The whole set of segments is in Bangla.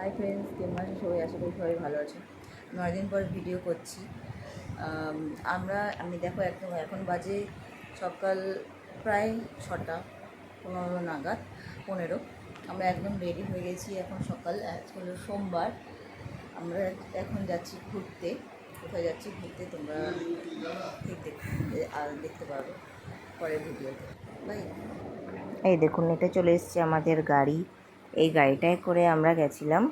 হাই ফ্রেন্ডস, কেমন আছে সবাই? আশা করি সবাই ভালো আছে। 9 দিন পর ভিডিও করছি। আমি দেখো এখন বাজে সকাল প্রায় 6টা 15 নাগাদ, 15। আমরা একদম রেডি হয়ে গেছি। এখন সকাল হলো সোমবার। আমরা এখন যাচ্ছি ঘুরতে। কোথায় যাচ্ছি ঘুরতে তোমরা দেখতে পারবে পরের ভিডিওতে। বাই। এই দেখুন, এটা চলে এসছে আমাদের গাড়ি। এই গাড়িটায় করে আমরা গেছিলাম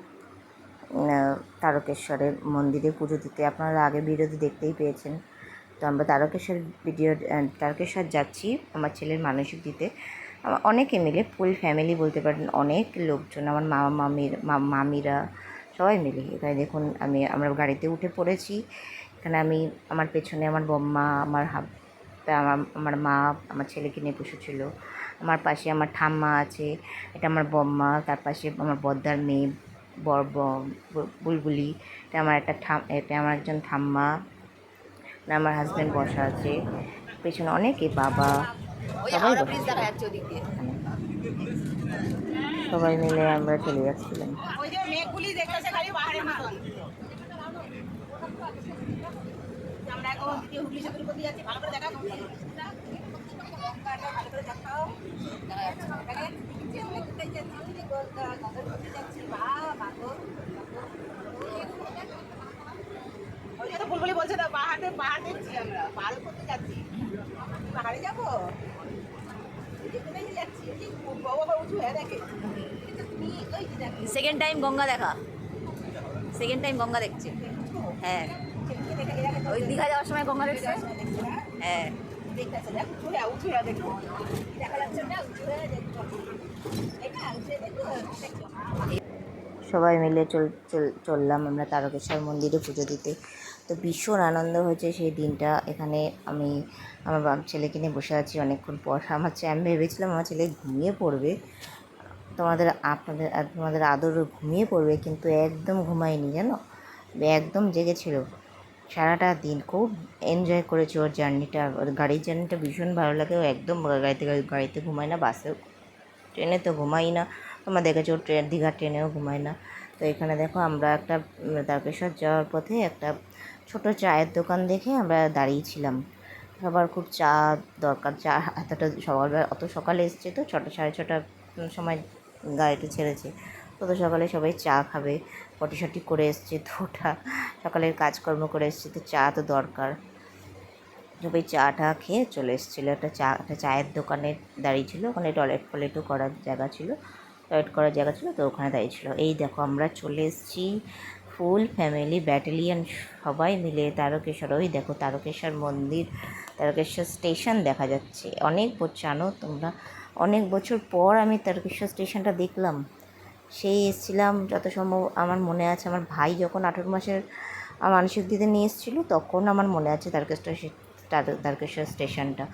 তারকেশ্বরের মন্দিরে পুজো দিতে। আপনারা আগে ভিডিওতে দেখতেই পেয়েছেন। তো আমরা তারকেশ্বর যাচ্ছি আমার ছেলের মানসিক দিতে। অনেকে মিলে, ফুল ফ্যামিলি বলতে পারেন, অনেক লোকজন, আমার মামিরা সবাই মিলে। এখানে দেখুন আমরা গাড়িতে উঠে পড়েছি। এখানে আমার পেছনে আমার বম্মা, আমার মা আমার ছেলেকে নিয়ে বসেছিল। আমার পাশে আমার ঠাম্মা আছে, এটা আমার বম্মা। তার পাশে আমার বদ্দার মেয়ে বুলবুলি, এটা আমার একজন ঠাম্মা। আমার হাজব্যান্ড বসা আছে পেছনে, অনেকে বাবা সবাই সবাই মিলে আমরা চলে যাচ্ছিলাম। বুলবুলি বলছে না, পাহাড়ে দেখছি, আমরা পাহাড় করতে যাচ্ছি, পাহাড়ে যাবো, সেকেন্ড টাইম গঙ্গা দেখা, সেকেন্ড টাইম গঙ্গা দেখছি। হ্যাঁ, ওই দীঘা যাওয়ার সময় গঙ্গা দেখছে। হ্যাঁ, সবাই মিলে চললাম আমরা তারকেশ্বর মন্দিরে পুজো দিতে। তো ভীষণ আনন্দ হয়েছে সেই দিনটা। এখানে আমি আমার ছেলেকে নিয়ে বসে আছি অনেকক্ষণ পর। আমি ভেবেছিলাম আমার ছেলে ঘুমিয়ে পড়বে, তোমাদের আদর ঘুমিয়ে পড়বে, কিন্তু একদম ঘুমায়নি, জানো, একদম জেগেছিল সারাটা দিন। খুব এনজয় করেছে ওর জার্নিটা, ওর গাড়ির জার্নিটা ভীষণ ভালো লাগে। ও একদম গাড়িতে ঘুমায় না, বাসেও ট্রেনে তো ঘুমাই না। তোমরা দেখেছো দীঘার ট্রেনেও ঘুমায় না। তো এখানে দেখো আমরা একটা তারকেশ্বর যাওয়ার পথে একটা ছোট চায়ের দোকান দেখে আমরা দাঁড়িয়েছিলাম। সবার খুব চা দরকার, চা অত সকালে এসছে, তো 6টা 6:30 সময় গাড়িটা ছেড়েছে। তত সকালে সবাই চা খাবে, পটিশটি করে এসছে, তো ওটা সকালের কাজকর্ম করে এসছে, তো চা তো দরকার। সবাই চাটা খেয়ে চলে এসেছিলো। একটা চায়ের দোকানে দাঁড়িয়ে ছিল, ওখানে টয়লেটও করার জায়গা ছিল, তো ওখানে দাঁড়িয়ে ছিল। এই দেখো আমরা চলে এসেছি ফুল ফ্যামিলি ব্যাটালিয়ন সবাই মিলে তারকেশ্বর। ওই দেখো তারকেশ্বর মন্দির, তারকেশ্বর স্টেশন দেখা যাচ্ছে। জানো তোমরা, অনেক বছর পর আমি তারকেশ্বর স্টেশনটা দেখলাম। সেই এসেছিলাম যত সম্ভব আমার মনে আছে, আমার ভাই যখন 18 মাসের মানসিক দিতে নিয়ে এসেছিলো, তখন আমার মনে আছে তারকেশ্বর স্টেশনটা।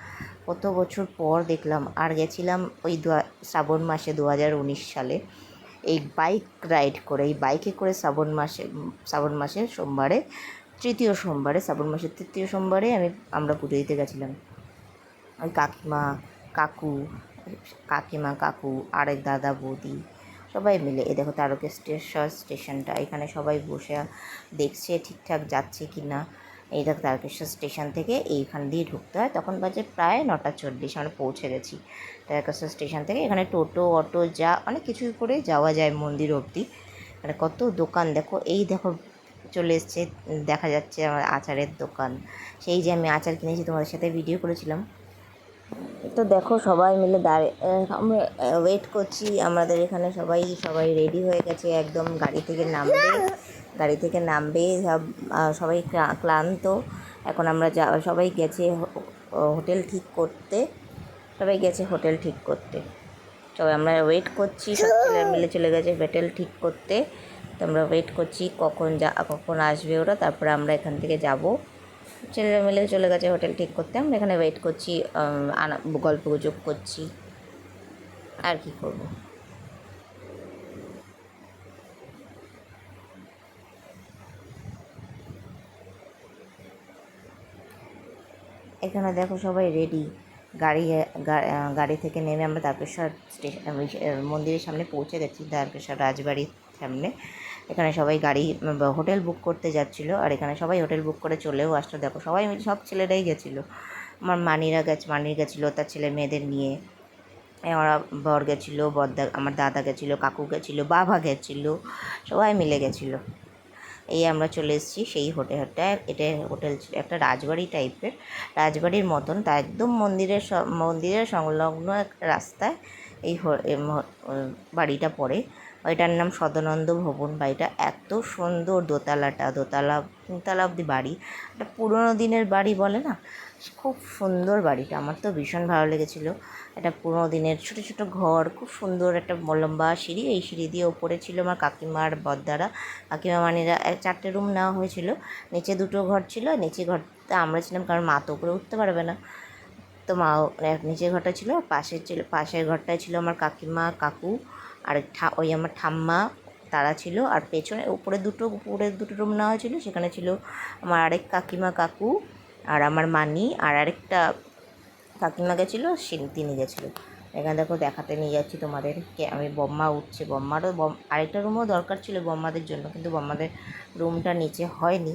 কত বছর পর দেখলাম। আর গেছিলাম ওই শ্রাবণ মাসে 2019 সালে, এই বাইকে করে শ্রাবণ মাসের সোমবারে, শ্রাবণ মাসের 3য় সোমবারে আমরা পুজো দিতে গেছিলাম। ওই কাকু আরেক দাদা বৌদি সবাই মিলে। এ দেখো তারকেশ্বর স্টেশনটা, এখানে সবাই বসে দেখছে ঠিকঠাক যাচ্ছে কি না। এই দেখো তারকেশ্বর স্টেশন থেকে এইখান দিয়ে ঢুকতে হয়। তখন বাজে প্রায় 9:40, আমরা পৌঁছে গেছি তারকেশ্বর স্টেশন থেকে। এখানে টোটো অটো অনেক কিছুই করে যাওয়া যায় মন্দির অবধি। মানে কত দোকান দেখো, এই দেখো চলে এসছে, দেখা যাচ্ছে আমার আচারের দোকান। সেই যে আমি আচার কিনেছি, তোমাদের সাথে ভিডিও করেছিলাম। তো দেখো সবাই মিলে আমরা ওয়েট করছি। আমাদের এখানে সবাই রেডি হয়ে গেছে, একদম গাড়ি থেকে নামবে সবাই ক্লান্ত। এখন আমরা সবাই গেছে হোটেল ঠিক করতে। সবাই আমরা ওয়েট করছি, সব ছেলে মিলে চলে গেছে হোটেল ঠিক করতে। তো আমরা ওয়েট করছি কখন আসবে ওরা, তারপরে আমরা এখান থেকে যাব। ছেলেরা মিলে চলে গেছে হোটেল ঠিক করতে, আমরা এখানে ওয়েট করছি, গল্প গুজব করছি, আর কি করব। এখানে দেখো সবাই রেডি। গাড়ি থেকে নেমে আমরা তারকেশ্বর মন্দিরের সামনে পৌঁছে গেছি, তারকেশ্বর রাজবাড়ির সামনে। এখানে সবাই গাড়ি হোটেল বুক করতে যাচ্ছিলো, আর এখানে সবাই হোটেল বুক করে চলেও আসলো। দেখো সবাই মিলে, সব ছেলেরাই গেছিলো। আমার মানির গেছিলো তার ছেলে মেয়েদের নিয়ে, ওরা বর গেছিলো, আমার দাদা গেছিলো, কাকু গেছিলো, বাবা গেছিলো, সবাই মিলে গেছিলো। এই আমরা চলে এসেছি সেই হোটেলটা। এটা হোটেল ছিল একটা রাজবাড়ি টাইপের, রাজবাড়ির মতন, তা একদম মন্দিরের সংলগ্ন একটা রাস্তায় এই বাড়িটা পড়ে। বাড়িটার নাম সদানন্দ ভবন। বাড়িটা এত সুন্দর, দোতলা 3তলা অবধি বাড়ি। একটা পুরোনো দিনের বাড়ি বলে না, খুব সুন্দর বাড়িটা, আমার তো ভীষণ ভালো লেগেছিলো। একটা পুরোনো দিনের ছোটো ছোটো ঘর, খুব সুন্দর একটা লম্বা সিঁড়ি, এই সিঁড়ি দিয়ে ওপরে ছিল আমার কাকিমার বদ্দারা, কাকিমা মানিরা 4টে রুম নেওয়া হয়েছিল। নিচে 2টো ঘর ছিল, নিচে ঘরটা আমরা ছিলাম, কারণ মা তো উপরে উঠতে পারবে না, তো মা নিচের ঘরটা ছিল। পাশের ঘরটায় ছিল আমার কাকিমা, কাকু, আর ওই আমার ঠাম্মা, তারা ছিল। আর পেছনে উপরে দুটো রুম নেওয়া হয়েছিল, সেখানে ছিল আমার আরেক কাকিমা, কাকু, আর আমার মানি, আর আরেকটা কাকিমা গেছিলো, তিনি গেছিলো। এখানে দেখো দেখাতে নিয়ে যাচ্ছি তোমাদেরকে আমি। বম্মা উঠছে, বম্মারও আরেকটা রুমও দরকার ছিল বম্মাদের জন্য, কিন্তু বম্মাদের রুমটা নিচে হয়নি,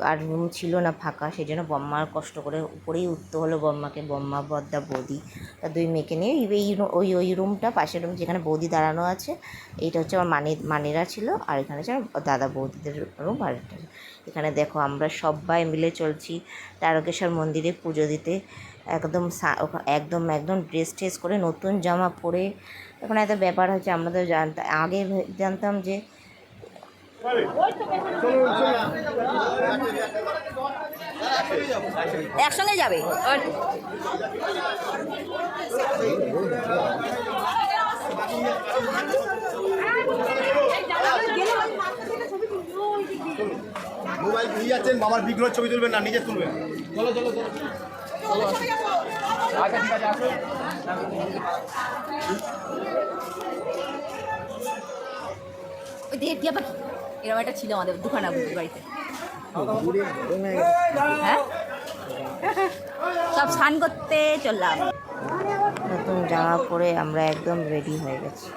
আর রুম ছিল না ফাঁকা, সেই জন্য বম্মার কষ্ট করে উপরেই উঠতে হলো বম্মাকে। বম্মা, বদ্দা, বৌদি, তার 2 মেয়েকে নিয়ে ওই রুমটা, পাশের রুম যেখানে বৌদি দাঁড়ানো আছে, এইটা হচ্ছে আমার মানিরা ছিল, আর এখানে হচ্ছে আমার দাদা বৌদিদের রুম। আর এখানে দেখো আমরা সবাই মিলে চলছি তারকেশ্বর মন্দিরে পুজো দিতে। একদম একদম ড্রেস করে নতুন জামা পরে। এখন একটা ব্যাপার হচ্ছে, আমরা তো আগে জানতাম যে একসঙ্গে যাবে। মোবাইল নিয়ে যাচ্ছেন, বাবার বিগ্রহ ছবি তুলবেন না, নিজে তুলবেন। চলো চলো চলো চলো, আচ্ছা ঠিক আছে, আসো। ওই দেখে টিয়া পাখি এরকম একটা ছিল আমাদের দুখানা বাড়িতে। হ্যাঁ, সব স্নান করতে চললাম। নতুন জামা পরে আমরা একদম রেডি হয়ে গেছি।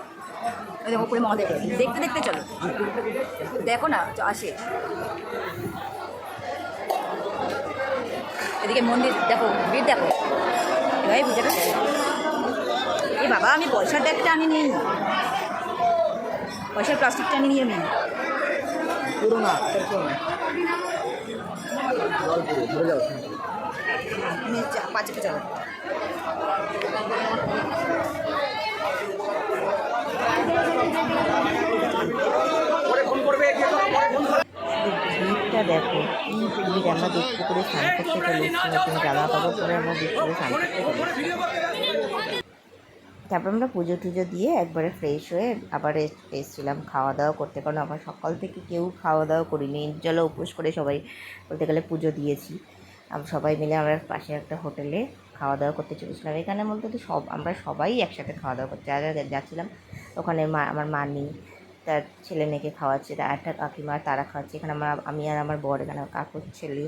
ওই দেখো উপরে মহাদেব, দেখতে দেখতে চলো, দেখো না আসে। এদিকে মন্দির দেখো, ভিড় দেখো, এভাবে বুঝাটা। এই বাবা, আমি পয়সার ব্যাগটা আমি নিই, পয়সার প্লাস্টিকটা আমি নিয়ে নিই। পুরো না, তুমি পাঁচকে চলো। ভিড়টা দেখো, কি ভিড়! আমরা দেখতে করে স্নান করতে চলে এসেছি, নতুন জামা কাপড় পরে আমরা দেখতে করে স্নান করতে চলে এসেছি। তারপর আমরা পুজো টুজো দিয়ে একবারে ফ্রেশ হয়ে আবার এসেছিলাম খাওয়া দাওয়া করতে, কারণ আমরা সকাল থেকে কেউ খাওয়া দাওয়া করিনি, নির্জলা উপোস করে সবাই বলতে গেলে পুজো দিয়েছি। সবাই মিলে আমরা পাশে একটা হোটেলে খাওয়া দাওয়া করতে চলেছিলাম। এখানে বলতে তো আমরা সবাই একসাথে খাওয়া দাওয়া করতে যাচ্ছিলাম। ওখানে আমার মানি তার ছেলে মেয়েকে খাওয়াচ্ছে, তার একটা কাকিমা, তারা খাওয়াচ্ছে। এখানে আমি আর আমার বর, এখানে কাকুর ছেলে,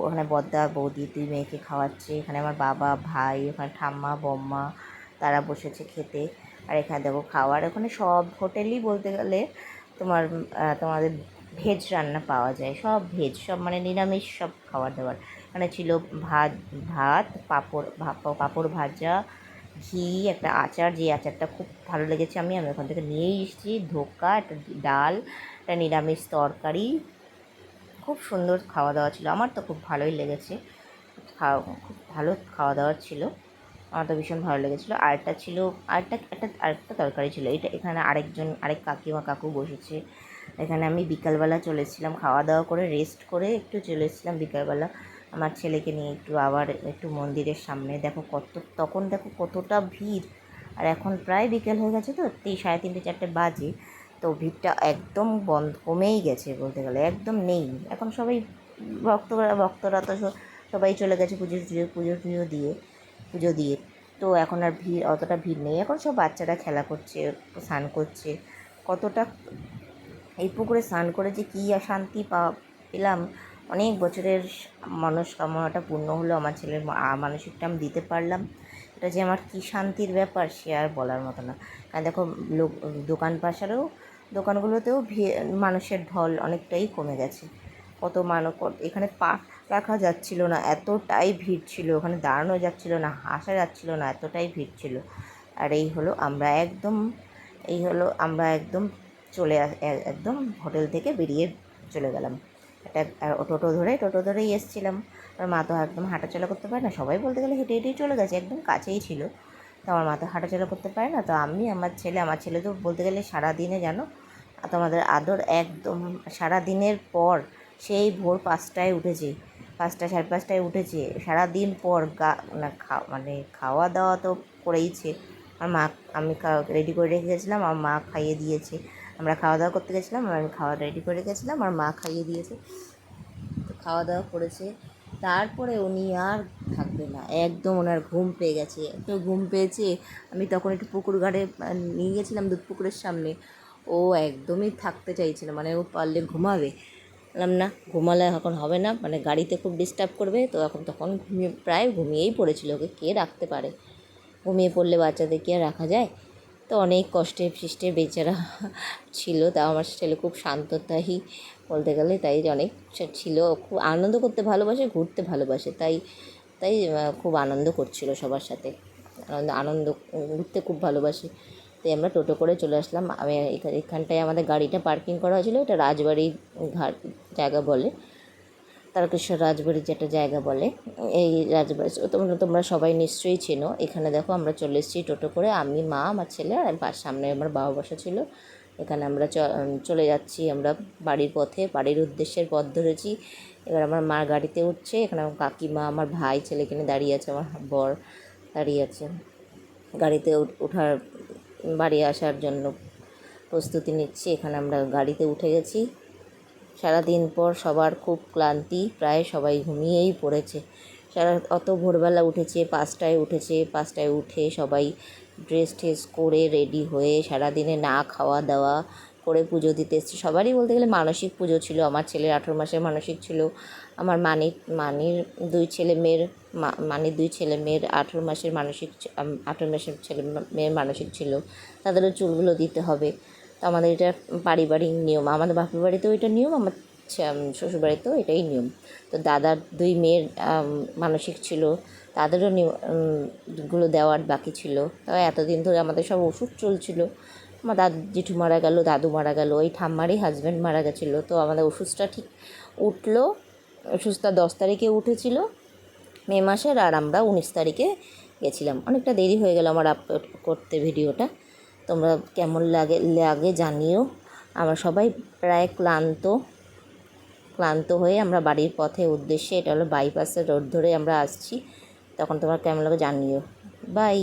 ওখানে বদ্দা বৌদি 2 মেয়েকে খাওয়াচ্ছে। এখানে আমার বাবা, ভাই, ওখানে ঠাম্মা, বম্মা, তারা বসেছে খেতে। আর এখানে দেখো খাওয়ার, ওখানে সব হোটেলই বলতে গেলে তোমাদের ভেজ রান্না পাওয়া যায়, সব ভেজ, সব মানে নিরামিষ সব খাবার দাবার। এখানে ছিল ভাত, পাঁপড় ভাজা, ঘি, একটা আচার, যে আচারটা খুব ভালো লেগেছে, আমি ওখান থেকে নিয়েই এসেছি, ধোকা, একটা ডাল, একটা নিরামিষ তরকারি। খুব সুন্দর খাওয়া দাওয়া ছিল, আমার তো খুব ভালোই লেগেছে। খুব ভালো খাওয়া দাওয়া ছিল, আমার তো ভীষণ ভালো লেগেছিলো। আরেকটা তরকারি ছিল। এখানে আরেক কাকু বসেছে। এখানে আমি বিকালবেলা চলে এসেছিলাম, খাওয়া দাওয়া করে রেস্ট করে একটু চলে এসেছিলাম বিকালবেলা আমার ছেলেকে নিয়ে একটু মন্দিরের সামনে। তখন দেখো কতটা ভিড়, আর এখন প্রায় বিকেল হয়ে গেছে, তো 3:30 4টে বাজে, তো ভিড়টা একদম কমেই গেছে বলতে গেলে, একদম নেই এখন। সবাই ভক্তরা তো সবাই চলে গেছে পুজো দিয়ে, তো এখন আর অতটা ভিড় নেই। এখন সব বাচ্চারা খেলা করছে, স্নান করছে। কতটা এই পুকুরে স্নান করে যে কী শান্তি পেলাম, অনেক বছরের মনস্কামনাটা পূর্ণ হলো, আমার ছেলের মানসিকটা আমি দিতে পারলাম। এটা যে আমার কী শান্তির ব্যাপার, সে আর বলার মতো না। কারণ দেখো দোকান পাশারেও দোকানগুলোতেও মানুষের ঢল অনেকটাই কমে গেছে। কত এখানে পা রাখা যাচ্ছিল না, এতটাই ভিড় ছিল, ওখানে দাঁড়ানো যাচ্ছিল না, আসা যাচ্ছিল না, এতটাই ভিড় ছিল। আর এই হলো আমরা একদম একদম হোটেল থেকে বেরিয়ে চলে গেলাম। টোটো ধরেই এসেছিলাম। আর মা তো একদম হাঁটাচলা করতে পারে না, সবাই বলতে গেলে হেঁটে হেঁটেই চলে গেছে, একদম কাছেই ছিল। তো আমার মা তো হাঁটাচলা করতে পারে না, তো আমি আমার ছেলে তো বলতে গেলে সারাদিনে জানো তোমাদের আদর একদম সারাদিনের পর সেই ভোর 5টায় উঠেছে, 5টা সাড়ে 5টায় উঠেছে, সারাদিন পর খাওয়া দাওয়া তো করেইছে। আমার মা আমি রেডি করে রেখে গেছিলাম, আমার মা খাইয়ে দিয়েছে। আমরা খাওয়া দাওয়া করতে গেছিলাম, আমি খাওয়া রেডি করে গেছিলাম, আর মা খাইয়ে দিয়েছে। তো খাওয়া দাওয়া করেছে, তারপরে উনি আর থাকবে না, একদম ওনার ঘুম পেয়ে গেছে, এত ঘুম পেয়েছে। আমি তখন একটু পুকুর ঘাটে নিয়ে গেছিলাম, দুধ পুকুরের সামনে। ও একদমই থাকতে চাইছিল, মানে ও পারলে ঘুমাবে। বললাম না, ঘুমালে এখন হবে না, মানে গাড়িতে খুব ডিস্টার্ব করবে। তো তখন প্রায় ঘুমিয়েই পড়েছিল, ওকে কে রাখতে পারে? ঘুমিয়ে পড়লে বাচ্চাদের কি আর রাখা যায়? তো অনেক কষ্টে ফিষ্টে বেচারা ছিল। তাও আমার ছেলে খুব শান্ত, তাই বলতে গেলে তাই অনেক ছিল, খুব আনন্দ করতে ভালোবাসে, ঘুরতে ভালোবাসে, তাই তাই খুব আনন্দ করছিল সবার সাথে, আনন্দ ঘুরতে খুব ভালোবাসে। তাই আমরা টোটো করে চলে আসলাম। আমি এখানটায় আমাদের গাড়িটা পার্কিং করা হয়েছিল, এটা রাজবাড়ি ঘাট জায়গা বলে, তারকেশ্বর রাজবাড়ির যেটা জায়গা বলে, এই রাজবাড়ি তোমরা সবাই নিশ্চয়ই চেনো। এখানে দেখো আমরা চলে এসেছি টোটো করে, আমি, মা, আমার ছেলে, আর সামনে আমার বাবা বসা ছিল। এখানে আমরা চলে যাচ্ছি আমরা বাড়ির পথে, বাড়ির উদ্দেশ্যের পথ ধরেছি। এবার আমার মার গাড়িতে উঠছে, এখানে আমার কাকিমা, আমার ভাই ছেলেকে নিয়ে দাঁড়িয়ে আছে, আমার বর দাঁড়িয়ে আছে। গাড়িতে ওঠার বাড়ি আসার জন্য প্রস্তুতি নিচ্ছি। এখানে আমরা গাড়িতে উঠে গেছি। সারাদিন পর সবার খুব ক্লান্তি, প্রায় সবাই ঘুমিয়েই পড়েছে। অত ভোরবেলা উঠেছে, 5টায় উঠেছে, 5টায় উঠে সবাই ড্রেস ট্রেস করে রেডি হয়ে সারাদিনে না খাওয়া দাওয়া করে পুজো দিতে এসেছে। সবারই বলতে গেলে মানসিক পুজো ছিল। আমার ছেলের 18 মাসের মানসিক ছিল, আমার মানির 2 ছেলে মেয়ের 18 মাসের মানসিক, 18 মাসের ছেলে মেয়ের মানসিক ছিল, তাদেরও চুলগুলো দিতে হবে। তো আমাদের এটা পারিবারিক নিয়ম, আমাদের বাপের বাড়িতেও এটা নিয়ম, আমার শ্বশুরবাড়িতেও এটাই নিয়ম। তো দাদার 2 মেয়ের মানসিক ছিল, তাদেরও গুলো দেওয়ার বাকি ছিল। তবে এতদিন ধরে আমাদের সব ওষুধ চলছিল। আমার জেঠু মারা গেল, দাদু মারা গেল, ওই ঠাম্মারই হাজব্যান্ড মারা গেছিলো। তো আমাদের ওষুধটা ঠিক উঠলো, ওষুধটা 10 তারিখে উঠেছিল মে মাসের, আর আমরা 19 তারিখে গেছিলাম। অনেকটা দেরি হয়ে গেল আমার আপলোড করতে ভিডিওটা। তোমরা কেমন লাগে জানিও। আমরা সবাই প্রায় ক্লান্ত হয়ে আমরা বাড়ির পথে উদ্দেশ্যে, এটা হলো বাইপাসের রোড ধরে আমরা আসছি। তখন তোমার কেমন লাগে জানিও। বাই।